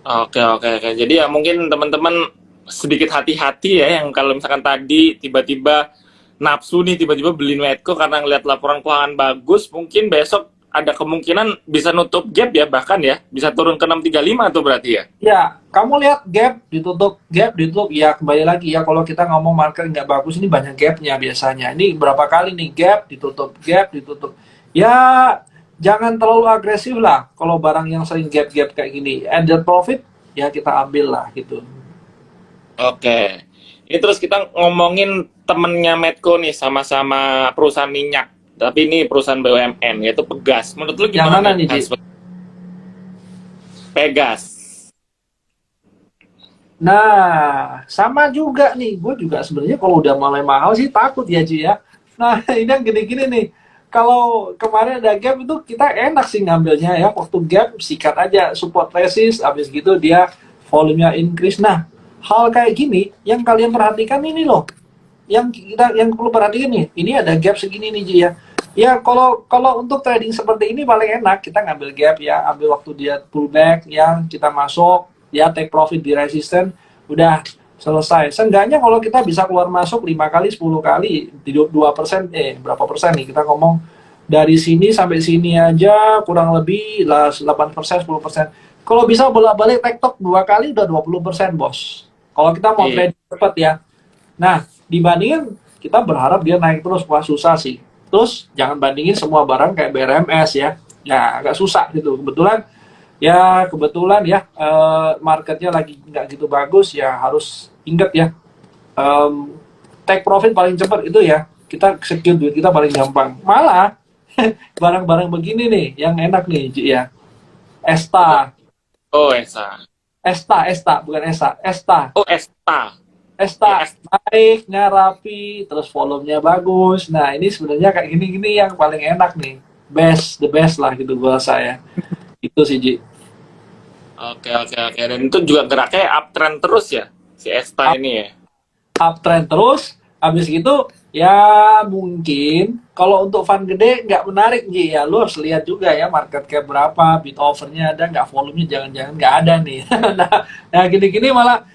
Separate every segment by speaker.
Speaker 1: Oke, oke, oke. Jadi ya mungkin teman-teman sedikit hati-hati ya yang kalau misalkan tadi tiba-tiba nafsu nih tiba-tiba beli Medco karena ngeliat laporan keuangan bagus, mungkin besok ada kemungkinan bisa nutup gap ya bahkan ya bisa turun ke 635 tuh berarti ya.
Speaker 2: Ya, kamu lihat gap ditutup, ya kembali lagi ya kalau kita ngomong market nggak bagus ini banyak gapnya biasanya. Ini berapa kali nih gap ditutup. Ya, jangan terlalu agresif lah kalau barang yang sering gap-gap kayak gini. Ended profit ya kita ambil lah gitu.
Speaker 1: Oke. Ini terus kita ngomongin temennya Medco nih sama-sama perusahaan minyak. Tapi ini perusahaan BUMN yaitu Pegas. Menurut lu
Speaker 2: Yang
Speaker 1: gimana
Speaker 2: mana
Speaker 1: nih
Speaker 2: nih, Ji?
Speaker 1: Hans? Pegas.
Speaker 2: Nah, sama juga nih. Gue juga sebenarnya kalau udah mulai mahal sih takut ya, Ji ya. Nah, ini yang gini-gini nih. Kalau kemarin ada gap itu kita enak sih ngambilnya ya. Waktu gap sikat aja support resist, habis gitu dia volumenya increase. Nah, hal kayak gini yang kalian perhatikan ini loh. Yang perlu perhatikan nih. Ini ada gap segini nih, Ji ya. Ya, kalau kalau untuk trading seperti ini paling enak kita ngambil gap ya, ambil waktu dia pullback yang kita masuk, ya take profit di resisten, udah selesai. Seenggaknya kalau kita bisa keluar masuk 5 kali, 10 kali, 2%, berapa persen nih kita ngomong dari sini sampai sini aja kurang lebih lah 8%, 10%. Kalau bisa bolak-balik tektok 2 kali udah 20%, Bos. Kalau kita mau
Speaker 1: Iya.
Speaker 2: trade cepat ya. Nah, dibandingin kita berharap dia naik terus, wah susah sih. Terus jangan bandingin semua barang kayak BRMS ya. Ya agak susah gitu. Kebetulan ya marketnya lagi nggak gitu bagus ya, harus ingat ya, em, take profit paling cepat itu ya. Kita secure duit kita paling gampang. Malah barang-barang begini nih yang enak nih, Ji, ya.
Speaker 1: Apa?
Speaker 2: Esta,
Speaker 1: Oh, Esa.
Speaker 2: Esta, bukan Esta, Esta.
Speaker 1: Oh, Esta. Ya,
Speaker 2: Esta naiknya rapi, terus volumenya bagus. Nah, ini sebenarnya kayak gini-gini yang paling enak nih. The best lah gitu gua saya. Itu sih, Ji.
Speaker 1: oke, oke, oke. Dan itu juga geraknya uptrend terus ya, si Esta
Speaker 2: Up,
Speaker 1: ini ya.
Speaker 2: Uptrend terus, habis gitu ya mungkin kalau untuk fund gede nggak menarik, Ji. Ya lu harus lihat juga ya market cap berapa, bid offernya ada nggak, volumenya jangan-jangan nggak ada nih. nah, nah gini-gini malah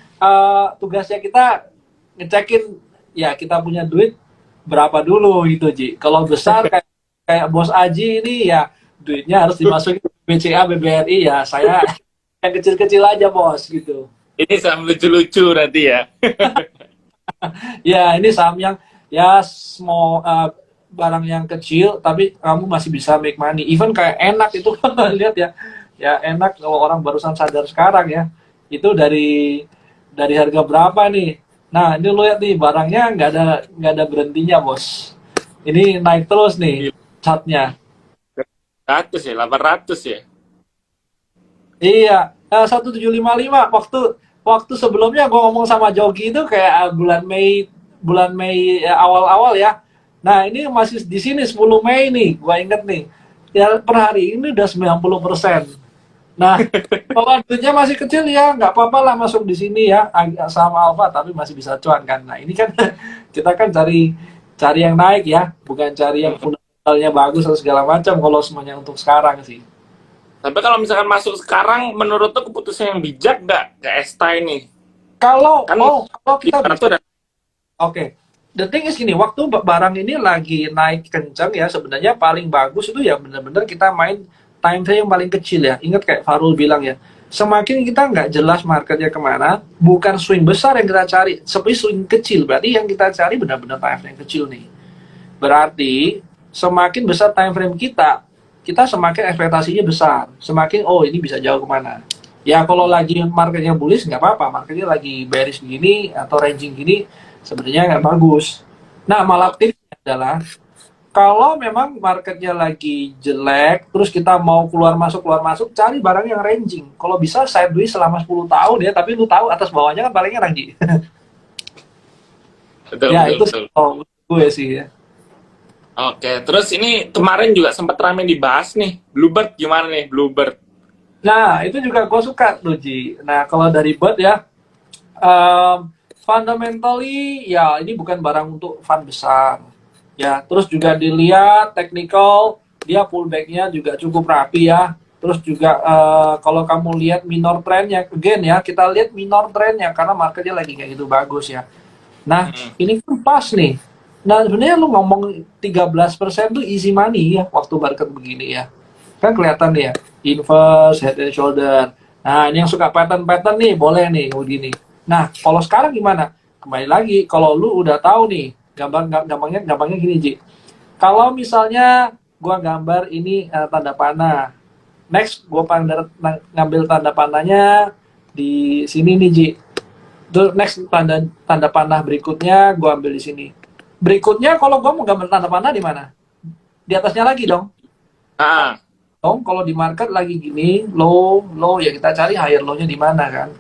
Speaker 2: tugasnya kita ngecekin ya kita punya duit berapa dulu gitu, Ji. Kalau besar kayak kayak Bos Aji ini ya duitnya harus dimasukin BCA, BBRI, ya saya yang kecil-kecil aja, Bos, gitu.
Speaker 1: Ini sama lucu-lucu nanti ya.
Speaker 2: Ya, ini saham yang ya small, barang yang kecil tapi kamu masih bisa make money. Even kayak enak itu lihat ya. Ya enak kalau orang barusan sadar sekarang ya. Itu dari harga berapa nih? Nah, ini lo lihat nih barangnya nggak ada berhentinya, Bos. Ini naik terus nih chartnya.
Speaker 1: 100 ya, 800 ya.
Speaker 2: Iya, 1755 waktu waktu sebelumnya gue ngomong sama Jogi itu kayak bulan Mei awal-awal ya. Nah, ini masih di sini 10 Mei nih, gue inget nih. Ya per hari ini udah 90%. Nah, kalau duitnya masih kecil ya nggak apa-apa lah masuk di sini ya, agak sama Alfa tapi masih bisa cuan kan. Nah, ini kan kita kan cari cari yang naik ya, bukan cari yang fundamentalnya bagus atau segala macam kalau semuanya untuk sekarang sih.
Speaker 1: Tapi kalau misalkan masuk sekarang, menurut tuh keputusan yang bijak nggak ke Esta ini? Kan
Speaker 2: Kalau
Speaker 1: di
Speaker 2: kita
Speaker 1: tuh
Speaker 2: bisa.
Speaker 1: ada.
Speaker 2: Oke. The thing is gini, waktu barang ini lagi naik kencang ya, sebenarnya paling bagus itu ya benar-benar kita main time frame yang paling kecil ya. Ingat kayak Farul bilang ya, semakin kita nggak jelas marketnya kemana, bukan swing besar yang kita cari, tapi swing kecil. Berarti yang kita cari benar-benar time frame kecil nih. Berarti semakin besar time frame kita semakin ekspektasinya besar. Semakin, oh ini bisa jauh kemana. Ya kalau lagi marketnya bullish nggak apa-apa, marketnya lagi bearish gini atau ranging gini, sebenarnya nggak bagus. Nah, malah tipsnya adalah kalau memang marketnya lagi jelek, terus kita mau keluar masuk, cari barang yang ranging. Kalau bisa sideways selama 10 tahun ya, tapi lu tahu atas bawahnya kan paling enak, Ji.
Speaker 1: Betul,
Speaker 2: Ya,
Speaker 1: betul,
Speaker 2: itu
Speaker 1: betul.
Speaker 2: oh, gue sih ya.
Speaker 1: Oke, terus ini kemarin juga sempat ramai dibahas nih. Bluebird gimana nih, Bluebird?
Speaker 2: Nah, itu juga gue suka tuh, Ji. Nah, kalau dari bot ya, fundamentally ya ini bukan barang untuk fund besar. Ya, terus juga dilihat technical, dia pullbacknya juga cukup rapi ya. Terus juga kalau kamu lihat minor trendnya, again ya, kita lihat minor trendnya karena marketnya lagi kayak gitu bagus ya. Nah,
Speaker 1: Mm-mm.
Speaker 2: ini kan pas nih. Nah, sebenarnya lu ngomong 13% tuh easy money ya waktu market begini ya. Kan kelihatan nih ya, inverse, head and shoulder. Nah, ini yang suka pattern-pattern nih, boleh nih begini. Nah, kalau sekarang gimana? Kembali lagi, kalau lu udah tahu nih, gampangnya gini, Ji. Kalau misalnya gua gambar ini tanda panah. Next, gua ngambil tanda panahnya di sini nih, Ji. Terus next tanda tanda panah berikutnya gua ambil di sini. Berikutnya kalau gua mau gambar tanda panah di mana? Di atasnya lagi dong.
Speaker 1: Ah,
Speaker 2: Dong kalau di market lagi gini low low ya kita cari higher low-nya di mana kan.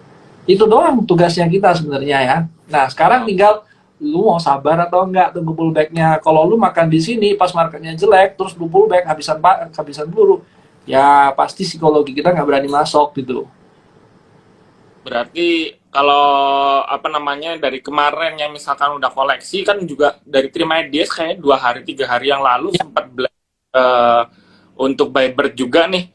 Speaker 2: Itu doang tugasnya kita sebenarnya ya. Nah, sekarang
Speaker 1: oh,
Speaker 2: tinggal lu mau sabar atau enggak tunggu pullback-nya. Kalau lu makan di sini pas marketnya jelek terus lu pullback habisan buru, ya pasti psikologi kita nggak berani masuk gitu.
Speaker 1: berarti kalau apa namanya dari kemarin yang misalkan udah koleksi kan juga dari Trimedes kayak 2 hari 3 hari yang lalu sempat eh, untuk buy bird juga nih.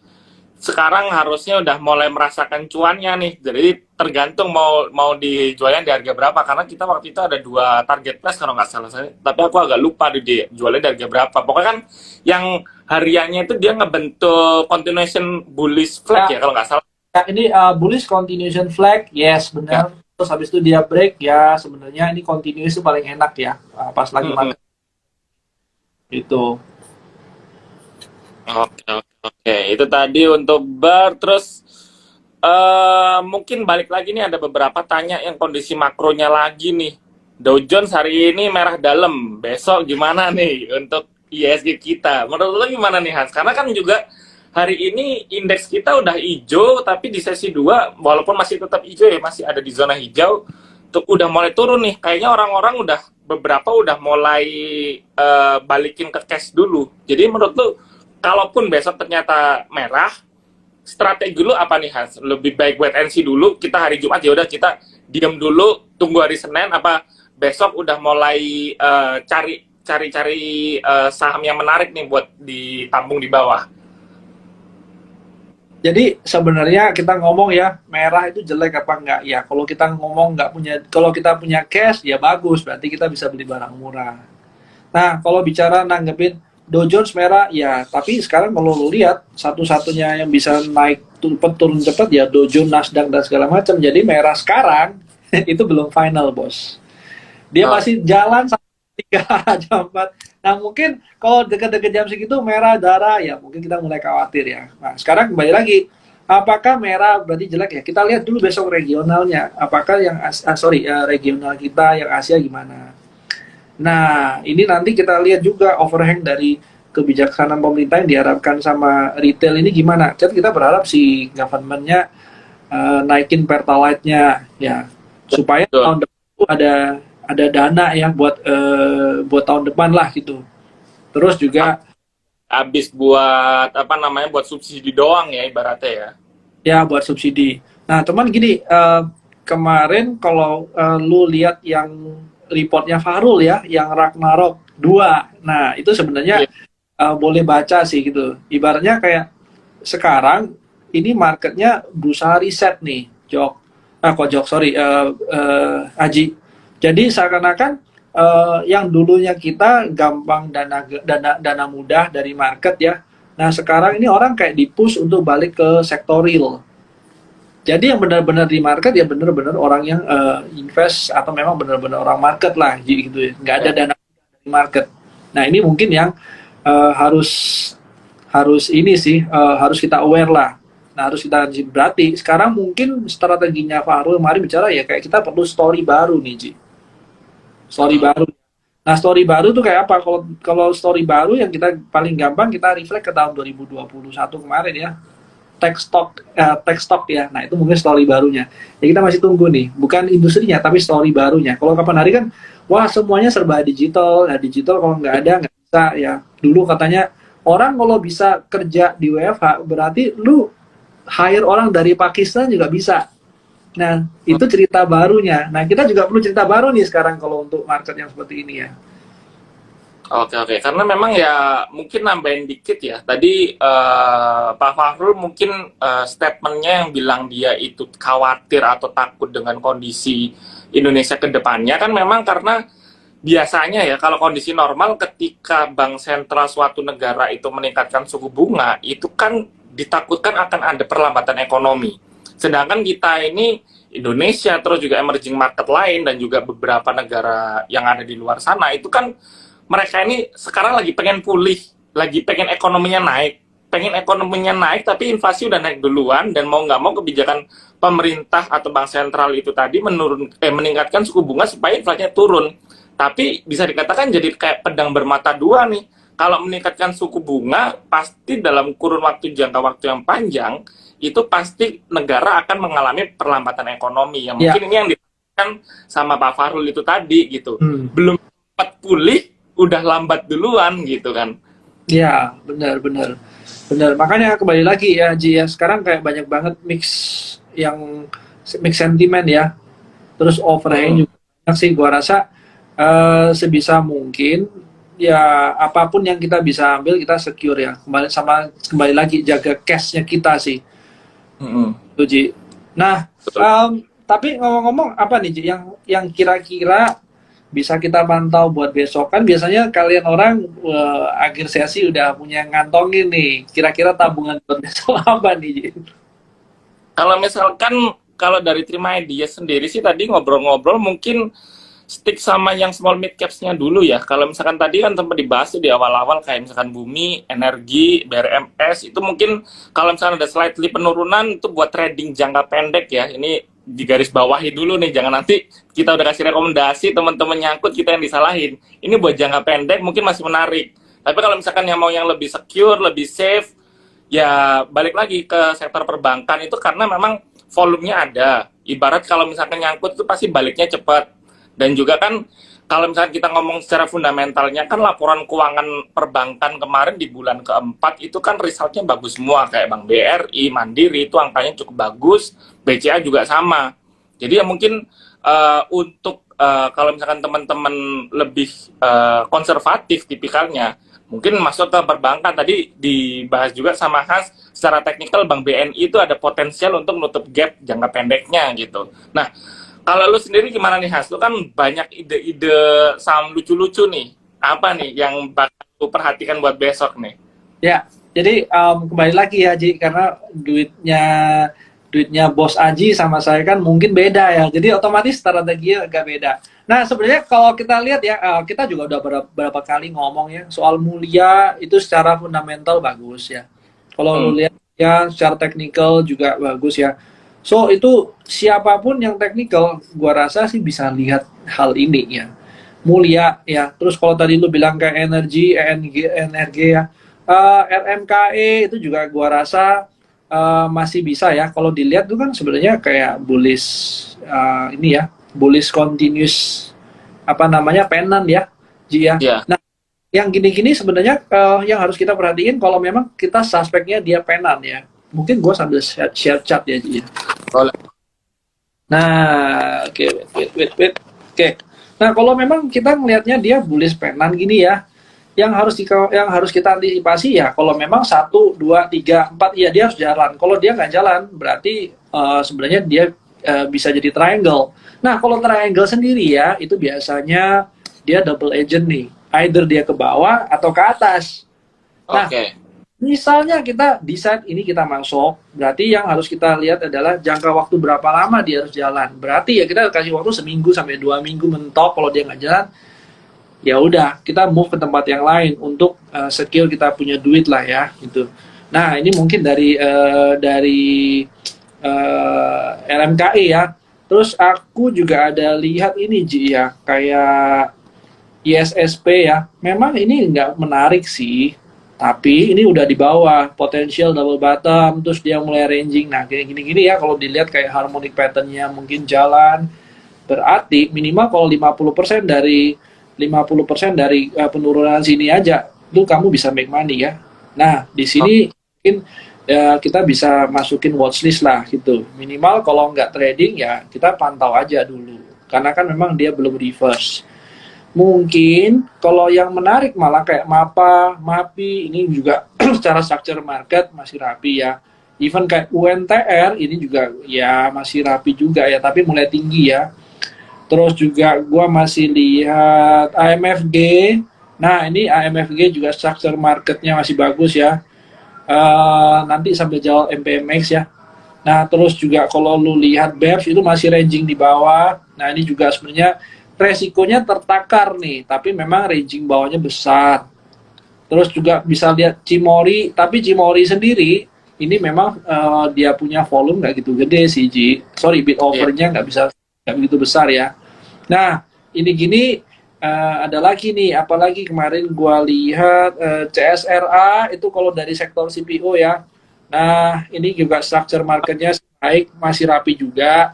Speaker 1: Sekarang harusnya udah mulai merasakan cuannya nih. Jadi tergantung mau mau dijualnya di harga berapa karena kita waktu itu ada 2 target price kalau nggak salah saya. Tapi aku agak lupa di jualnya di harga berapa. Pokoknya kan yang hariannya itu dia ngebentuk continuation bullish flag
Speaker 2: Ya,
Speaker 1: ya kalau nggak salah.
Speaker 2: ya ini bullish continuation flag, yes
Speaker 1: Ya.
Speaker 2: benar. Terus habis itu dia break, ya sebenarnya ini continuous itu paling enak ya pas lagi
Speaker 1: Mm-mm.
Speaker 2: market itu.
Speaker 1: Oke, oke, oke. Itu tadi untuk bar. Terus mungkin balik lagi nih ada beberapa tanya yang kondisi makronya lagi nih. Dow Jones hari ini merah dalam. Besok gimana nih untuk ISG kita? Menurut lo gimana nih Hans? Karena kan juga hari ini indeks kita udah hijau, tapi di sesi 2 walaupun masih tetap hijau ya, masih ada di zona hijau, tuh udah mulai turun nih. Kayaknya orang-orang udah beberapa udah mulai balikin ke cash dulu. Jadi menurut lo kalaupun besok ternyata merah, strategi lu apa nih Hans? Lebih baik wait and see dulu, kita hari Jumat ya udah kita diam dulu, tunggu hari Senin apa besok udah mulai cari saham yang menarik nih buat ditambung di bawah.
Speaker 2: Jadi sebenarnya kita ngomong ya merah itu jelek apa enggak ya. Kalau kita ngomong nggak punya, kalau kita punya cash ya bagus, berarti kita bisa beli barang murah. Nah kalau bicara nanggepin Dow Jones merah ya, tapi sekarang kalau lu lihat satu-satunya yang bisa naik turun cepat ya Dow Jones, Nasdaq dan segala macam. Jadi merah sekarang itu belum final bos. Dia
Speaker 1: Oh,
Speaker 2: masih jalan sampai 3 jam 4. Nah mungkin kalau dekat-dekat jam segitu merah darah ya mungkin kita mulai khawatir ya. Nah sekarang kembali lagi, apakah merah berarti jelek ya? Kita lihat dulu besok regionalnya. Apakah yang regional kita yang Asia gimana? Nah ini nanti kita lihat juga overhang dari kebijaksanaan pemerintah yang diharapkan sama retail ini gimana. Jadi kita berharap si governmentnya naikin pertalite-nya ya supaya
Speaker 1: betul.
Speaker 2: tahun depan tuh ada dana ya buat tahun depan lah gitu. Terus juga
Speaker 1: Habis buat apa namanya buat subsidi doang ya ibaratnya ya.
Speaker 2: ya buat subsidi. Nah, teman gini, kemarin kalau lu lihat yang reportnya Farul ya, yang Ragnarok 2. Nah, itu sebenarnya
Speaker 1: Iya.
Speaker 2: boleh baca sih gitu. Ibaratnya kayak sekarang ini marketnya berusaha riset nih, sorry, Aji. Jadi seakan-akan yang dulunya kita gampang dana mudah dari market ya. Nah sekarang ini orang kayak dipush untuk balik ke sektor real. Jadi yang benar-benar di market ya benar-benar orang yang invest atau memang benar-benar orang market lah gitu ya. Nggak ada
Speaker 1: Ya.
Speaker 2: dana dari market. Nah ini mungkin yang harus harus ini sih harus kita aware lah. Nah harus kita berarti sekarang mungkin strateginya Farul kemarin bicara ya kayak kita perlu story baru nih Ji. Story
Speaker 1: Hmm.
Speaker 2: baru. Nah, story baru tuh kayak apa? Kalau kalau story baru yang kita paling gampang kita reflect ke tahun 2021 kemarin ya. Tech stock ya. Nah, itu mungkin story barunya. Ya kita masih tunggu nih. Bukan industrinya, tapi story barunya. Kalau kapan hari kan, wah semuanya serba digital. Nah, digital kalau nggak ada nggak bisa ya. Dulu katanya orang kalau bisa kerja di WFH berarti lu hire orang dari Pakistan juga bisa. Nah, itu cerita barunya. Nah, kita juga perlu cerita baru nih sekarang kalau untuk market yang seperti ini ya.
Speaker 1: Oke, oke. Karena memang ya mungkin nambahin dikit ya. Tadi Pak Fahrul mungkin statementnya yang bilang dia itu khawatir atau takut dengan kondisi Indonesia ke depannya kan memang karena biasanya ya kalau kondisi normal ketika bank sentral suatu negara itu meningkatkan suku bunga itu kan ditakutkan akan ada perlambatan ekonomi. Sedangkan kita ini Indonesia terus juga emerging market lain dan juga beberapa negara yang ada di luar sana itu kan mereka ini sekarang lagi pengen pulih, lagi pengen ekonominya naik, tapi inflasi udah naik duluan dan mau nggak mau kebijakan pemerintah atau bank sentral itu tadi meningkatkan suku bunga supaya inflasinya turun. Tapi bisa dikatakan jadi kayak pedang bermata dua nih. Kalau meningkatkan suku bunga, pasti dalam kurun jangka waktu yang panjang, itu pasti negara akan mengalami perlambatan ekonomi. Yang mungkin ini yang dikatakan sama Pak Fahrul itu tadi gitu. Belum cepat pulih, udah lambat duluan gitu kan.
Speaker 2: Ya, benar. Makanya kembali lagi ya, Ji ya. Sekarang kayak banyak banget mix sentimen ya. Terus overhang juga banyak sih. Gua rasa sebisa mungkin ya apapun yang kita bisa ambil kita secure ya. Kembali lagi jaga cashnya kita sih. Tuh, Ji. Nah, tapi ngomong-ngomong apa nih Ji yang kira-kira bisa kita pantau buat besok kan biasanya kalian orang akhir sesi udah punya ngantongin nih kira-kira tabungan buat besok apa nih?
Speaker 1: Kalau misalkan kalau dari Terima Idea sendiri sih tadi ngobrol-ngobrol mungkin stick sama yang small mid caps-nya dulu ya. Kalau misalkan tadi kan sempat dibahas tuh di awal-awal kayak misalkan Bumi, Energi, BRMS itu mungkin kalau misalkan ada slightly penurunan itu buat trading jangka pendek ya. Ini di garis bawahi dulu nih, jangan nanti kita udah kasih rekomendasi teman-teman nyangkut kita yang disalahin. Ini buat jangka pendek mungkin masih menarik. Tapi kalau misalkan yang mau yang lebih secure, lebih safe, ya balik lagi ke sektor perbankan itu karena memang volumenya ada. Ibarat kalau misalkan nyangkut itu pasti baliknya cepat. Dan juga kan kalau misalkan kita ngomong secara fundamentalnya kan laporan keuangan perbankan kemarin di bulan keempat itu kan resultnya bagus semua kayak Bank BRI, Mandiri itu angkanya cukup bagus, BCA juga sama. Jadi ya mungkin untuk kalau misalkan teman-teman lebih konservatif tipikalnya, mungkin masuk ke perbankan tadi dibahas juga sama Has secara teknikal Bank BNI itu ada potensial untuk menutup gap jangka pendeknya gitu. Nah, kalau lu sendiri gimana nih Has? Lu kan banyak ide-ide saham lucu-lucu nih. Apa nih yang bakal lu perhatikan buat besok nih?
Speaker 2: Ya, jadi kembali lagi ya Ji, karena duitnya Bos Aji sama saya kan mungkin beda ya. Jadi otomatis strateginya agak beda. Nah sebenarnya kalau kita lihat ya, kita juga udah berapa kali ngomong ya soal Mulia itu secara fundamental bagus ya. Kalau lu lihat ya secara teknikal juga bagus ya. So itu siapapun yang teknikal, gua rasa sih bisa lihat hal ini ya. Mulia ya. Terus kalau tadi lu bilang kayak energi ya, RMKE itu juga gua rasa masih bisa ya. Kalau dilihat tuh kan sebenarnya kayak bullish ini ya, bullish continuous apa namanya pennant ya, Ji ya.
Speaker 1: Yeah.
Speaker 2: Nah yang gini-gini sebenarnya yang harus kita perhatiin kalau memang kita suspeknya dia pennant ya. Mungkin gue sambil share chat ya, Ji. Nah, oke, wait. Oke. Nah, kalau memang kita ngelihatnya dia bullish pennant gini ya, yang harus kita antisipasi ya, kalau memang 1, 2, 3, 4, ya dia harus jalan. Kalau dia nggak jalan, berarti sebenarnya dia bisa jadi triangle. Nah, kalau triangle sendiri ya, itu biasanya dia double agent nih. Either dia ke bawah atau ke atas. Nah, misalnya kita decide ini kita masuk, berarti yang harus kita lihat adalah jangka waktu berapa lama dia harus jalan. Berarti ya kita kasih waktu seminggu sampai 2 minggu mentok. Kalau dia nggak jalan, ya udah kita move ke tempat yang lain untuk secure kita punya duit lah ya gitu. Nah ini mungkin dari RMKI ya. Terus aku juga ada lihat ini Ji ya, kayak ISSP ya. Memang ini nggak menarik sih. Tapi ini udah di bawah, potensial double bottom, terus dia mulai ranging. Nah, gini-gini ya, kalau dilihat kayak harmonic pattern-nya mungkin jalan, berarti minimal kalau 50% dari penurunan sini aja, itu kamu bisa make money ya. Nah, di sini mungkin ya, kita bisa masukin watchlist lah gitu. Minimal kalau nggak trading ya, kita pantau aja dulu. Karena kan memang dia belum reverse. Mungkin kalau yang menarik malah kayak MAPA, MAPI ini juga secara structure market masih rapi ya. Even kayak UNTR ini juga ya masih rapi juga ya, tapi mulai tinggi ya. Terus juga gua masih lihat AMFG. Nah, ini AMFG juga structure marketnya masih bagus ya. Nanti sampai jauh MPMX ya. Nah, terus juga kalau lu lihat BEPS itu masih ranging di bawah. Nah, ini juga sebenarnya resikonya tertakar nih, tapi memang ranging bawahnya besar. Terus juga bisa lihat Cimori, tapi Cimori sendiri ini memang dia punya volume nggak gitu gede sih, Ji. Sorry, bid
Speaker 1: Iya.
Speaker 2: overnya nggak begitu besar ya. Nah, ini gini ada lagi nih, apalagi kemarin gua lihat CSRA itu kalau dari sektor CPO ya. Nah, ini juga structure marketnya baik, masih rapi juga.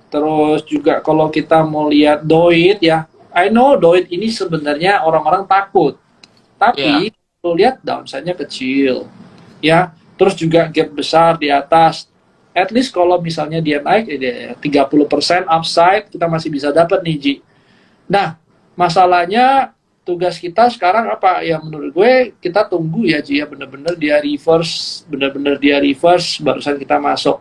Speaker 2: Terus juga kalau kita mau lihat Doit ya, I know Doit ini sebenarnya orang-orang takut,
Speaker 1: Iya.
Speaker 2: tapi kalau lihat downside-nya kecil, ya. Terus juga gap besar di atas. At least kalau misalnya dia naik 30% upside, kita masih bisa dapat nih, Ji. Nah, masalahnya tugas kita sekarang apa? Ya menurut gue kita tunggu ya, Ji, ya bener-bener dia reverse barusan kita masuk.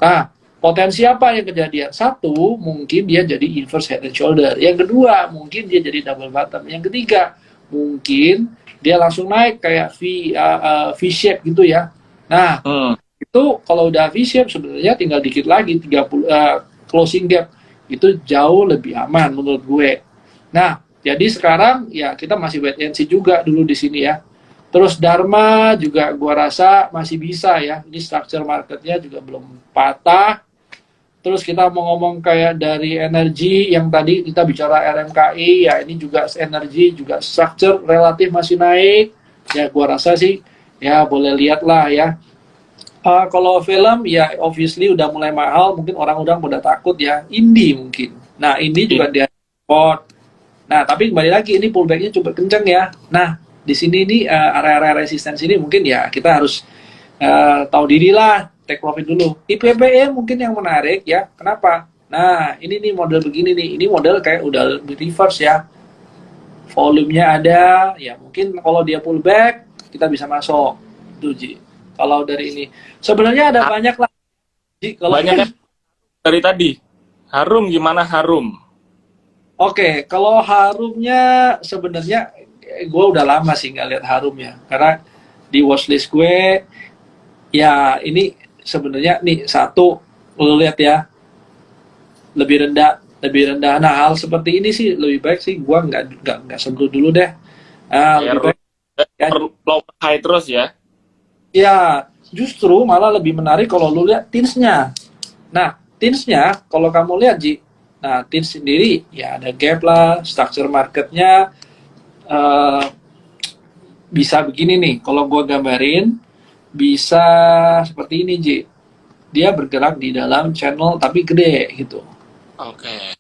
Speaker 2: Nah, potensi apa yang kejadian? Satu, mungkin dia jadi inverse head and shoulder. Yang kedua, mungkin dia jadi double bottom. Yang ketiga, mungkin dia langsung naik kayak V shape gitu ya. Nah,
Speaker 1: Hmm.
Speaker 2: itu kalau udah V shape sebenarnya tinggal dikit lagi 30 closing gap. Itu jauh lebih aman menurut gue. Nah, jadi sekarang ya kita masih wait and see juga dulu di sini ya. Terus Dharma juga gua rasa masih bisa ya. Ini structure marketnya juga belum patah. Terus kita mau ngomong kayak dari energi yang tadi kita bicara RMKI, ya ini juga energi juga structure relatif masih naik. Ya gua rasa sih ya boleh lihat lah ya. Kalau film ya obviously udah mulai mahal, mungkin orang udah pada takut ya. Indie mungkin. Nah ini juga dia support. Nah, tapi kembali lagi ini pullbacknya cukup kenceng ya. Nah, di sini nih area-area resistensi ini mungkin ya kita harus tahu diri lah, take profit dulu. IPPE mungkin yang menarik ya. Kenapa? Nah, ini nih model begini nih. Ini model kayak udah reverse ya. Volumenya ada, ya mungkin kalau dia pullback kita bisa masuk. Itu Ji. Kalau dari ini sebenarnya ada banyak lah Ji. Kalau
Speaker 1: Banyak yang dari tadi. Harum gimana Harum?
Speaker 2: Oke, kalau harumnya sebenarnya gue udah lama sih nggak lihat harum ya, karena di watchlist gue ya ini sebenarnya nih satu lo lihat ya lebih rendah. Nah hal seperti ini sih lebih baik sih gue nggak sebelum dulu deh. Lebih
Speaker 1: Harum
Speaker 2: baik ya,
Speaker 1: low high terus ya.
Speaker 2: ya justru malah lebih menarik kalau lu lihat tinsnya. Nah tinsnya kalau kamu lihat Ji, nah tins sendiri ya ada gap lah, structure marketnya eh, bisa begini nih, kalau gue gambarin bisa seperti ini Ji, dia bergerak di dalam channel tapi gede gitu.
Speaker 1: Oke.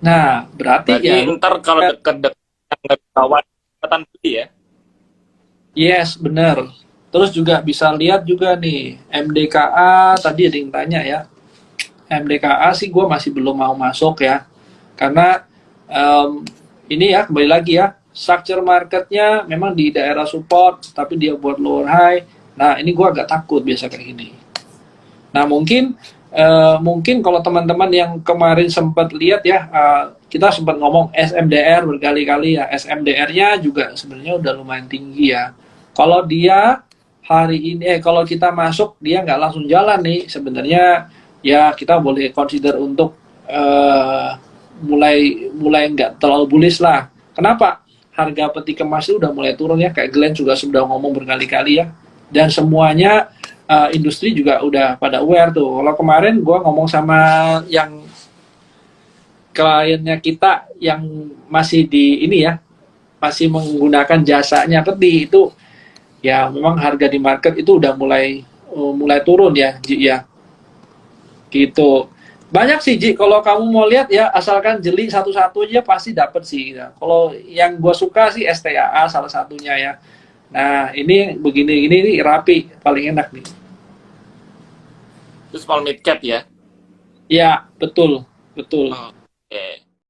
Speaker 2: Nah berarti
Speaker 1: Berarti
Speaker 2: ya lu
Speaker 1: ntar kalau deket-deket yang nggak kawan kelihatan beli ya.
Speaker 2: yes bener. Terus juga bisa lihat juga nih MDKA, tadi ada yang tanya ya, MDKA sih gue masih belum mau masuk ya, karena em, ini ya kembali lagi ya, structure marketnya memang di daerah support tapi dia buat lower high. Nah ini gue agak takut biasa kayak gini. Nah mungkin kalau teman-teman yang kemarin sempat lihat ya, kita sempat ngomong SMDR berkali-kali ya, SMDR-nya juga sebenarnya udah lumayan tinggi ya. Kalau dia hari ini kalau kita masuk dia nggak langsung jalan nih sebenarnya, ya kita boleh consider untuk mulai mulai nggak terlalu bullish lah. Kenapa? Harga peti kemas itu udah mulai turun ya, kayak Glenn juga sudah ngomong berkali-kali ya. Dan semuanya industri juga udah pada aware tuh. Kalau kemarin gue ngomong sama yang kliennya kita yang masih di ini ya, masih menggunakan jasanya peti itu, ya memang harga di market itu udah mulai turun ya, Ji ya. Gitu. Banyak sih Ji, kalau kamu mau lihat ya asalkan jeli satu-satu aja pasti dapet sih. Nah, kalau yang gue suka sih STAA salah satunya ya. Nah ini begini ini nih rapi paling enak nih.
Speaker 1: Itu small mid cap ya.
Speaker 2: Ya betul betul.
Speaker 1: Oke.